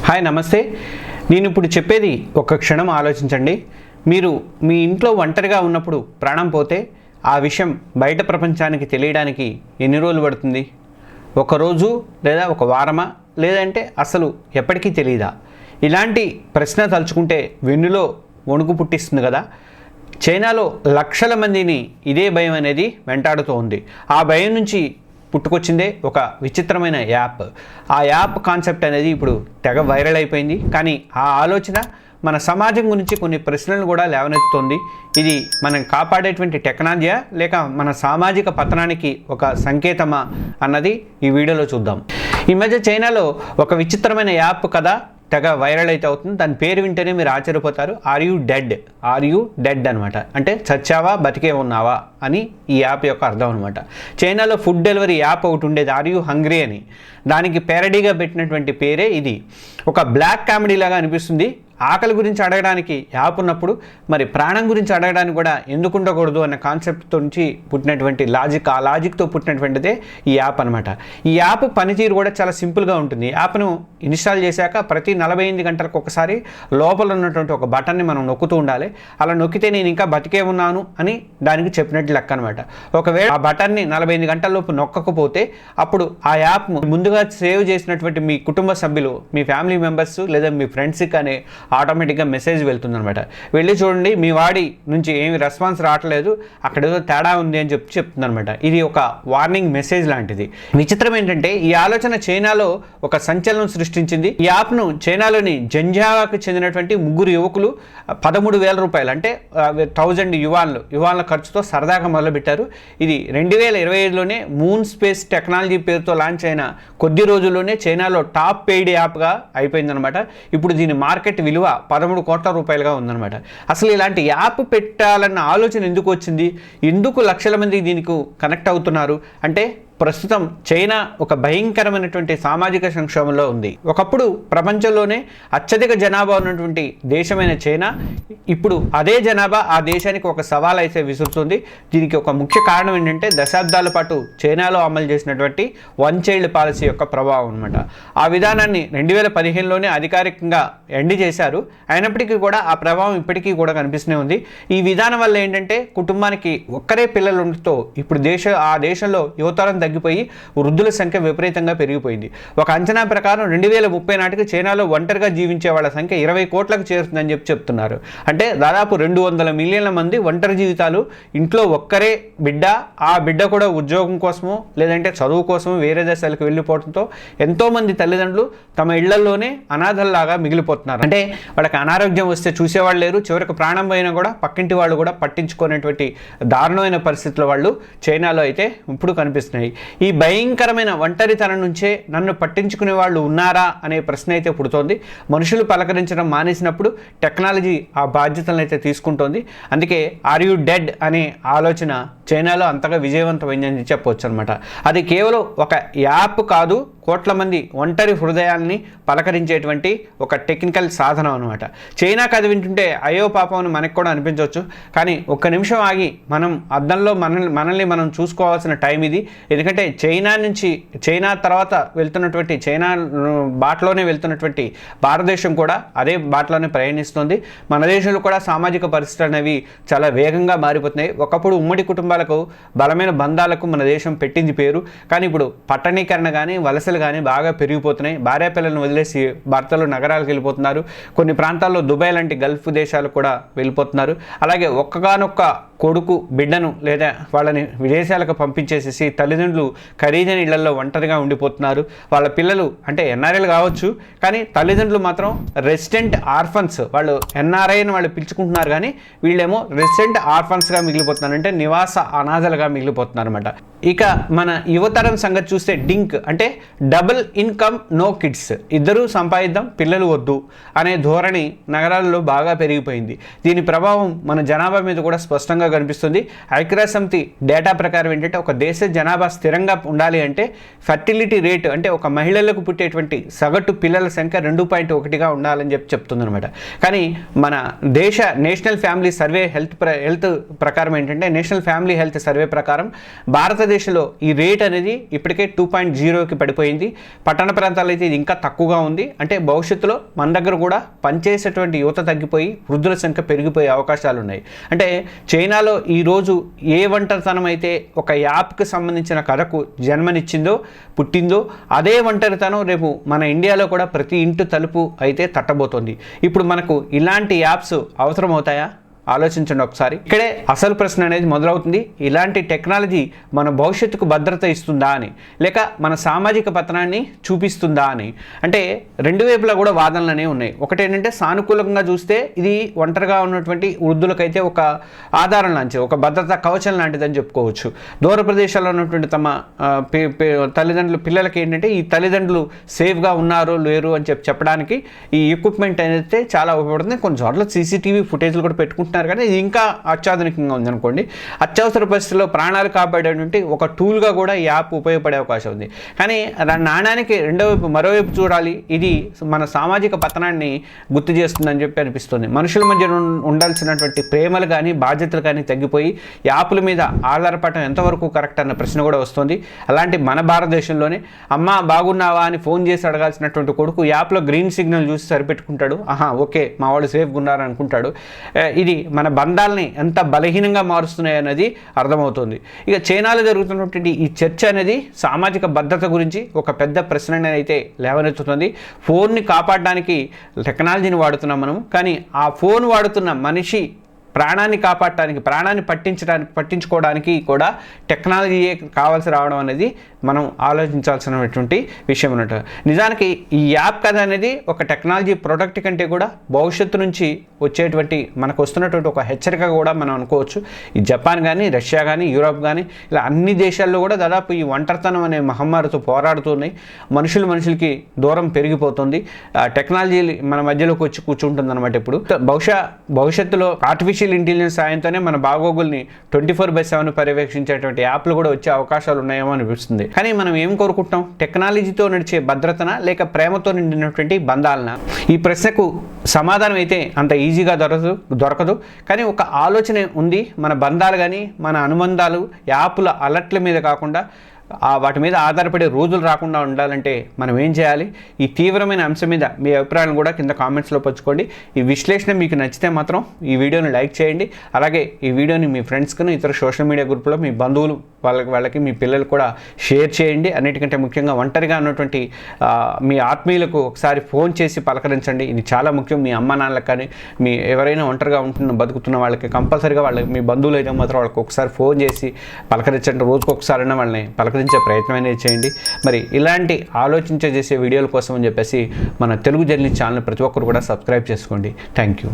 Hi నమస్తే. నేను ఇప్పుడు చెప్పేది ఒక క్షణం ఆలోచించండి. మీరు మీ ఇంట్లో ఒంటరిగా ఉన్నప్పుడు ప్రాణం పోతే ఆ విషయం బయట ప్రపంచానికి తెలియడానికి ఎన్ని రోజులు పడుతుంది? ఒక రోజు లేదా ఒక వారమా, లేదంటే అసలు ఎప్పటికీ తెలియదా? ఇలాంటి ప్రశ్న తలుచుకుంటే వెన్నులో వణుకు పుట్టిస్తుంది కదా. చైనాలో లక్షల మందిని ఇదే భయం అనేది వెంటాడుతూ ఉంది. ఆ భయం నుంచి పుట్టుకొచ్చిందే ఒక విచిత్రమైన యాప్. ఆ యాప్ కాన్సెప్ట్ అనేది ఇప్పుడు తెగ వైరల్ అయిపోయింది. కానీ ఆ ఆలోచన మన సమాజం గురించి కొన్ని ప్రశ్నలు కూడా లేవనెత్తుతుంది. ఇది మనం కాపాడేటువంటి టెక్నాలజీయా, లేక మన సామాజిక పతనానికి ఒక సంకేతమా అన్నది ఈ వీడియోలో చూద్దాం. ఈ మధ్య చైనాలో ఒక విచిత్రమైన యాప్ కదా తెగ వైరల్ అయితే అవుతుంది. దాని పేరు వింటేనే మీరు ఆశ్చర్యపోతారు. ఆర్ యూ డెడ్ అనమాట. అంటే చచ్చావా బతికే ఉన్నావా అని ఈ యాప్ యొక్క అర్థం అనమాట. చైనాలో ఫుడ్ డెలివరీ యాప్ ఒకటి ఉండేది, ఆర్ యూ హంగ్రీ అని. దానికి పేరడీగా పెట్టినటువంటి పేరే ఇది. ఒక బ్లాక్ కామెడీ లాగా అనిపిస్తుంది. ఆకలి గురించి అడగడానికి యాప్ ఉన్నప్పుడు మరి ప్రాణం గురించి అడగడానికి కూడా ఎందుకు ఉండకూడదు అన్న కాన్సెప్ట్తో నుంచి పుట్టినటువంటి లాజిక్, ఆ లాజిక్తో పుట్టినటువంటిదే ఈ యాప్ అనమాట. ఈ యాప్ పనితీరు కూడా చాలా సింపుల్గా ఉంటుంది. యాప్ను ఇన్స్టాల్ చేశాక ప్రతి 48 గంటలకు ఒకసారి లోపల ఉన్నటువంటి ఒక బటన్ని మనం నొక్కుతూ ఉండాలి. అలా నొక్కితే నేను ఇంకా బతికే ఉన్నాను అని దానికి చెప్పినట్టు లెక్క అనమాట. ఒకవేళ ఆ బటన్ని 48 గంటలలోపు నొక్కకపోతే అప్పుడు ఆ యాప్ ముందుగా సేవ్ చేసినటువంటి మీ కుటుంబ సభ్యులు, మీ ఫ్యామిలీ మెంబర్స్ లేదా మీ ఫ్రెండ్స్కి అనే ఆటోమేటిక్గా మెసేజ్ వెళ్తుందనమాట. వెళ్ళి చూడండి, మీ వాడి నుంచి ఏమి రెస్పాన్స్ రావట్లేదు, అక్కడ ఏదో తేడా ఉంది అని చెప్తుందనమాట. ఇది ఒక వార్నింగ్ మెసేజ్ లాంటిది. విచిత్రం ఏంటంటే ఈ ఆలోచన చైనాలో ఒక సంచలనం సృష్టించింది. ఈ యాప్ను చైనాలోని జంజియాకు చెందినటువంటి 3 యువకులు 13,000 రూపాయలు, అంటే 1000 యువాన్ల ఖర్చుతో సరదాగా మొదలుపెట్టారు. ఇది 2025లోనే మూన్ స్పేస్ టెక్నాలజీ పేరుతో లాంచ్ అయిన కొద్ది రోజుల్లోనే చైనాలో టాప్ పెయిడ్ యాప్గా అయిపోయిందనమాట. ఇప్పుడు దీని మార్కెట్ విలువ 13 కోట్ల రూపాయలుగా ఉందన్నమాట. అసలు ఇలాంటి యాప్ పెట్టాలన్న ఆలోచన ఎందుకు వచ్చింది? ఎందుకు లక్షల మంది దీనికి కనెక్ట్ అవుతున్నారు అంటే, ప్రస్తుతం చైనా ఒక భయంకరమైనటువంటి సామాజిక సంక్షోభంలో ఉంది. ఒకప్పుడు ప్రపంచంలోనే అత్యధిక జనాభా ఉన్నటువంటి దేశమైన చైనా ఇప్పుడు అదే జనాభా ఆ దేశానికి ఒక సవాల్ అయితే విసురుతుంది. దీనికి ఒక ముఖ్య కారణం ఏంటంటే దశాబ్దాల పాటు చైనాలో అమలు చేసినటువంటి వన్ చైల్డ్ పాలసీ యొక్క ప్రభావం అనమాట. ఆ విధానాన్ని 2015లోనే అధికారికంగా ఎండ్ చేశారు. అయినప్పటికీ కూడా ఆ ప్రభావం ఇప్పటికీ కూడా కనిపిస్తూనే ఉంది. ఈ విధానం వల్ల ఏంటంటే కుటుంబానికి ఒక్కరే పిల్లలు ఉండటంతో ఇప్పుడు ఆ దేశంలో యువతరం తగ్గిపోయి వృద్ధుల సంఖ్య విపరీతంగా పెరిగిపోయింది. ఒక అంచనా ప్రకారం 2030 నాటికి చైనాలో ఒంటరిగా జీవించే వాళ్ళ సంఖ్య 20 కోట్లకు చేరుతుందని చెప్తున్నారు. అంటే దాదాపు 200 మిలియన్ల మంది ఒంటరి జీవితాలు, ఇంట్లో ఒక్కరే బిడ్డ, ఆ బిడ్డ కూడా ఉద్యోగం కోసమో లేదంటే చదువు కోసమో వేరే దేశాలకు వెళ్ళిపోవడంతో ఎంతోమంది తల్లిదండ్రులు తమ ఇళ్లలోనే అనాథల్లాగా మిగిలిపోతున్నారు. అంటే వాళ్ళకి అనారోగ్యం వస్తే చూసేవాళ్ళు లేరు, చివరికి ప్రాణం పోయినా కూడా పక్కింటి వాళ్ళు కూడా పట్టించుకునేటువంటి దారుణమైన పరిస్థితుల్లో వాళ్ళు చైనాలో అయితే ఇప్పుడు కనిపిస్తున్నాయి. ఈ భయంకరమైన ఒంటరితనం నుంచే నన్ను పట్టించుకునే వాళ్ళు ఉన్నారా అనే ప్రశ్న అయితే పుడుతోంది. మనుషులు పలకరించడం మానేసినప్పుడు టెక్నాలజీ ఆ బాధ్యతలను అయితే తీసుకుంటోంది. అందుకే ఆర్ యూ డెడ్ అనే ఆలోచన చైనాలో అంతగా విజయవంతమైందని చెప్పవచ్చు అనమాట. అది కేవలం ఒక యాప్ కాదు, కోట్ల మంది ఒంటరి హృదయాల్ని పలకరించేటువంటి ఒక టెక్నికల్ సాధనం అనమాట. చైనా కథ వింటుంటే అయ్యో పాపం అని మనకు కూడా అనిపించవచ్చు. కానీ ఒక్క నిమిషం ఆగి మనం అద్దంలో మనల్ని మనం చూసుకోవాల్సిన టైం ఇది. ఎందుకంటే చైనా తర్వాత వెళ్తున్నటువంటి చైనా బాటలోనే వెళ్తున్నటువంటి భారతదేశం కూడా అదే బాటలోనే ప్రయాణిస్తుంది. మన దేశంలో కూడా సామాజిక పరిస్థితులు అనేవి చాలా వేగంగా మారిపోతున్నాయి. ఒకప్పుడు ఉమ్మడి కుటుంబాలకు, బలమైన బంధాలకు మన దేశం పెట్టింది పేరు. కానీ ఇప్పుడు పట్టణీకరణ కానీ వలసలు కానీ బాగా పెరిగిపోతున్నాయి. భార్య పిల్లలను వదిలేసి భర్తలు నగరాలకు వెళ్ళిపోతున్నారు. కొన్ని ప్రాంతాల్లో దుబాయ్ లాంటి గల్ఫ్ దేశాలకు కూడా వెళ్ళిపోతున్నారు. అలాగే ఒక్కగానొక్క కొడుకు బిడ్డను లేదా వాళ్ళని విదేశాలకు పంపించేసేసి తల్లిదండ్రులు ఖరీదైన ఇళ్లలో ఒంటరిగా ఉండిపోతున్నారు. వాళ్ళ పిల్లలు అంటే ఎన్ఆర్ఐలు కావచ్చు, కానీ తల్లిదండ్రులు మాత్రం రెసిడెంట్ ఆర్ఫన్స్, వాళ్ళు ఎన్ఆర్ఐ అని వాళ్ళు పిలుచుకుంటున్నారు, కానీ వీళ్ళేమో రెసిడెంట్ ఆర్ఫన్స్గా మిగిలిపోతున్నారు, అంటే నివాస అనాథలుగా మిగిలిపోతున్నారు అనమాట. ఇక మన యువతరం సంగతి చూస్తే డింక్ అంటే డబుల్ ఇన్కమ్ నో కిడ్స్, ఇద్దరూ సంపాదిద్దాం పిల్లలు వద్దు అనే ధోరణి నగరాల్లో బాగా పెరిగిపోయింది. దీని ప్రభావం మన జనాభా మీద కూడా స్పష్టంగా కనిపిస్తుంది. ఐక్యరాజ్య సమితి డేటా ప్రకారం ఏంటంటే ఒక దేశ జనాభా స్థిరంగా ఉండాలి అంటే ఫర్టిలిటీ రేటు, అంటే ఒక మహిళలకు పుట్టేటువంటి సగటు పిల్లల సంఖ్య 2.1గా ఉండాలని చెప్తుందనమాట. కానీ మన దేశ నేషనల్ ఫ్యామిలీ సర్వే హెల్త్ ప్రకారం ఏంటంటే నేషనల్ ఫ్యామిలీ హెల్త్ సర్వే ప్రకారం భారతదేశ ఆంధ్రప్రదేశ్లో ఈ రేట్ అనేది ఇప్పటికే 2.0కి పడిపోయింది. పట్టణ ప్రాంతాల్లో అయితే ఇది ఇంకా తక్కువగా ఉంది. అంటే భవిష్యత్తులో మన దగ్గర కూడా పనిచేసేటువంటి యువత తగ్గిపోయి వృద్ధుల సంఖ్య పెరిగిపోయే అవకాశాలు ఉన్నాయి. అంటే చైనాలో ఈరోజు ఏ ఒంటరితనం అయితే ఒక యాప్కి సంబంధించిన కథకు జన్మనిచ్చిందో పుట్టిందో అదే ఒంటరితనం రేపు మన ఇండియాలో కూడా ప్రతి ఇంటి తలుపు అయితే తట్టబోతోంది. ఇప్పుడు మనకు ఇలాంటి యాప్స్ అవసరమవుతాయా? ఆలోచించండి ఒకసారి. ఇక్కడే అసలు ప్రశ్న అనేది మొదలవుతుంది. ఇలాంటి టెక్నాలజీ మన భవిష్యత్తుకు భద్రత ఇస్తుందా అని, లేక మన సామాజిక పతనాన్ని చూపిస్తుందా అని. అంటే రెండు వైపులా కూడా వాదనలు అనేవి ఉన్నాయి. ఒకటేంటంటే సానుకూలంగా చూస్తే ఇది ఒంటరిగా ఉన్నటువంటి వృద్ధులకైతే ఒక ఆధారం లాంటిది, ఒక భద్రతా కవచం లాంటిదని చెప్పుకోవచ్చు. దూర ప్రదేశాల్లో ఉన్నటువంటి తమ తల్లిదండ్రులు పిల్లలకి ఏంటంటే ఈ తల్లిదండ్రులు సేఫ్గా ఉన్నారో లేరు అని చెప్పడానికి ఈ ఎక్విప్మెంట్ అనేది చాలా ఉపయోగపడుతుంది. కొన్ని చోట్ల సీసీటీవీ ఫుటేజ్లు కూడా పెట్టుకుంటున్నారు, కానీ ఇది ఇంకా అత్యాధునికంగా ఉందనుకోండి. అత్యవసర పరిస్థితుల్లో ప్రాణాలు కాపాడేటువంటి ఒక టూల్గా కూడా ఈ యాప్ ఉపయోగపడే అవకాశం ఉంది. కానీ నాణానికి మరోవైపు చూడాలి. ఇది మన సామాజిక పతనాన్ని గుర్తు చేస్తుందని చెప్పి అనిపిస్తుంది. మనుషుల మధ్య ఉండాల్సినటువంటి ప్రేమలు కానీ బాధ్యతలు కానీ తగ్గిపోయి యాప్ల మీద ఆధారపడటం ఎంతవరకు కరెక్ట్ అన్న ప్రశ్న కూడా వస్తుంది. అలాంటి మన భారతదేశంలోనే అమ్మ బాగున్నావా అని ఫోన్ చేసి అడగాల్సినటువంటి కొడుకు యాప్లో గ్రీన్ సిగ్నల్ చూసి సరిపెట్టుకుంటాడు. ఓకే మా వాళ్ళు సేఫ్గా ఉన్నారు అనుకుంటాడు. ఇది మన బంధాలని ఎంత బలహీనంగా మారుస్తున్నాయి అన్నది అర్థమవుతుంది. ఇక చైనాలో జరుగుతున్నటువంటి ఈ చర్చ అనేది సామాజిక భద్రత గురించి ఒక పెద్ద ప్రశ్న అయితే లేవనెత్తుతుంది. ఫోన్ని కాపాడడానికి టెక్నాలజీని వాడుతున్నాం మనం, కానీ ఆ ఫోన్ వాడుతున్న మనిషి ప్రాణాన్ని కాపాడటానికి, ప్రాణాన్ని పట్టించుకోవడానికి కూడా టెక్నాలజీయే కావాల్సి రావడం అనేది మనం ఆలోచించాల్సినటువంటి విషయం అన్నట్టు. నిజానికి ఈ యాప్ కథ అనేది ఒక టెక్నాలజీ ప్రొడక్ట్ కంటే కూడా భవిష్యత్తు నుంచి వచ్చేటువంటి మనకు వస్తున్నటువంటి ఒక హెచ్చరిక కూడా మనం అనుకోవచ్చు. ఈ జపాన్ కానీ, రష్యా కానీ, యూరోప్ కానీ ఇలా అన్ని దేశాల్లో కూడా దాదాపు ఈ ఒంటరితనం అనే మహమ్మారితో పోరాడుతున్నాయి. మనుషులకి దూరం పెరిగిపోతుంది. టెక్నాలజీ మన మధ్యలోకి వచ్చి కూర్చుంటుంది అనమాట. ఇప్పుడు భవిష్యత్తులో ఆర్టిఫిషియల్ ఇంటెలిజెన్స్ సాయంతోనే మన బాగోగుల్ని 24/7 పర్యవేక్షించేటువంటి యాప్లు కూడా వచ్చే అవకాశాలు ఉన్నాయేమో అనిపిస్తుంది. కానీ మనం ఏం కోరుకుంటున్నాం? టెక్నాలజీతో నడిచే భద్రతన, లేక ప్రేమతో నిండినటువంటి బంధాలన? ఈ ప్రశ్నకు సమాధానం అయితే అంత ఈజీగా దొరకదు. కానీ ఒక ఆలోచన ఉంది. మన బంధాలు కానీ మన అనుబంధాలు యాప్ల అలర్ట్ల మీద కాకుండా వాటి మీద ఆధారపడే రోజులు రాకుండా ఉండాలంటే మనం ఏం చేయాలి? ఈ తీవ్రమైన అంశం మీద మీ అభిప్రాయాలను కూడా కింద కామెంట్స్లో పంచుకోండి. ఈ విశ్లేషణ మీకు నచ్చితే మాత్రం ఈ వీడియోని లైక్ చేయండి. అలాగే ఈ వీడియోని మీ ఫ్రెండ్స్కి, ఇతర సోషల్ మీడియా గ్రూప్లో మీ బంధువులు వాళ్ళకి మీ పిల్లలు కూడా షేర్ చేయండి. అన్నిటికంటే ముఖ్యంగా ఒంటరిగా ఉన్నటువంటి మీ ఆత్మీయులకు ఒకసారి ఫోన్ చేసి పలకరించండి. ఇది చాలా ముఖ్యం. మీ అమ్మ నాన్నలకు కానీ, మీ ఎవరైనా ఒంటరిగా బతుకుతున్న వాళ్ళకి కంపల్సరీగా మీ బంధువులు అయితే మాత్రం వాళ్ళకి ఒకసారి ఫోన్ చేసి పలకరించండి. రోజుకు ఒకసారైనా వాళ్ళని పలకరించే ప్రయత్నం అనేది చేయండి. మరి ఇలాంటి చేసే వీడియోల కోసం అని చెప్పేసి మన తెలుగు జర్నీ ఛానల్ ప్రతి ఒక్కరు కూడా సబ్స్క్రైబ్ చేసుకోండి. Thank you.